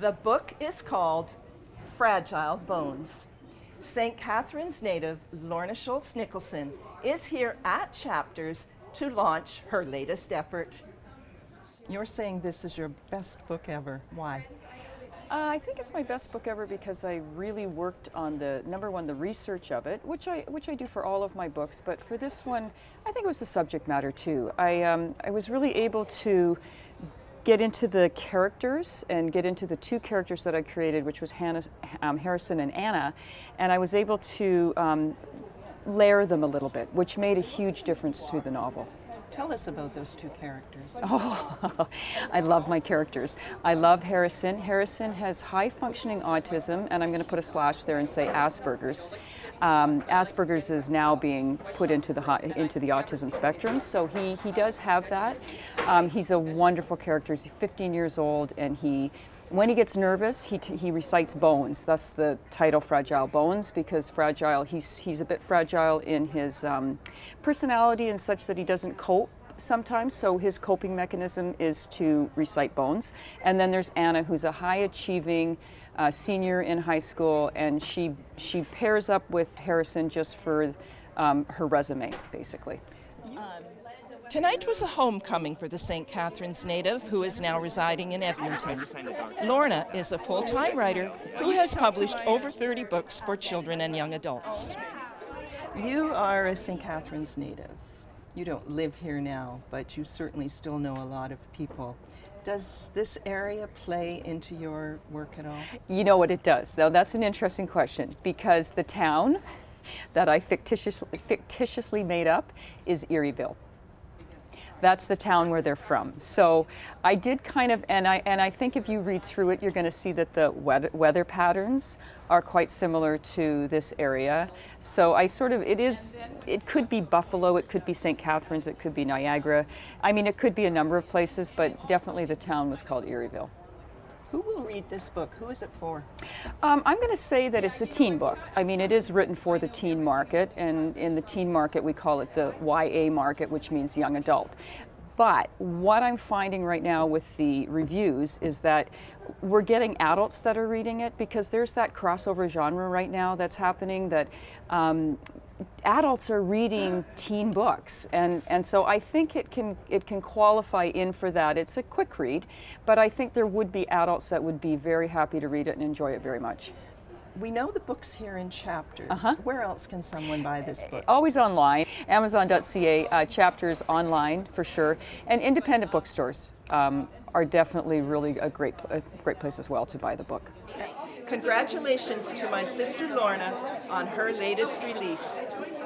The book is called Fragile Bones. St. Catharines native Lorna Schultz Nicholson is here at Chapters to launch her latest effort. You're saying this is your best book ever. Why? I think it's my best book ever because I really worked on the, number one, the research of it, which I do for all of my books, but for this one, I think it was the subject matter too. I was really able to get into the characters and get into the two characters that I created, which was Harrison and Anna, and I was able to layer them a little bit, which made a huge difference to the novel. Tell us about those two characters. Oh, I love my characters. I love Harrison. Harrison has high-functioning autism, and I'm going to put a slash there and say Asperger's. Asperger's is now being put into the autism spectrum, so he does have that. He's a wonderful character. He's 15 years old, and when he gets nervous, he recites bones. Thus the title Fragile Bones, because he's a bit fragile in his personality and such that he doesn't cope sometimes, so his coping mechanism is to recite bones. And then there's Anna, who's a high-achieving senior in high school, and she pairs up with Harrison just for her resume, basically. Tonight was a homecoming for the St. Catharines native who is now residing in Edmonton. Lorna is a full-time writer who has published over 30 books for children and young adults. You are a St. Catharines native. You don't live here now, but you certainly still know a lot of people. Does this area play into your work at all? You know what it does. Now that's an interesting question, because the town that I fictitiously made up is Erieville. That's the town where they're from. So I did kind of, and I think if you read through it, you're going to see that the weather patterns are quite similar to this area. So it could be Buffalo, it could be St. Catharines, it could be Niagara. I mean, it could be a number of places, but definitely the town was called Erieville. Who will read this book? Who is it for? I'm going to say that it's a teen book. I mean, it is written for the teen market, and in the teen market we call it the YA market, which means young adult. But what I'm finding right now with the reviews is that we're getting adults that are reading it, because there's that crossover genre right now that's happening, that adults are reading teen books, and so I think it can qualify in for that. It's a quick read, but I think there would be adults that would be very happy to read it and enjoy it very much. We know the book's here in Chapters. Where else can someone buy this book? Always online, Amazon.ca, Chapters online for sure, and independent bookstores are definitely really a great place as well to buy the book. Congratulations to my sister Lorna on her latest release.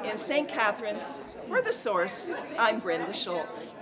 In St. Catharines, for The Source, I'm Brenda Schultz.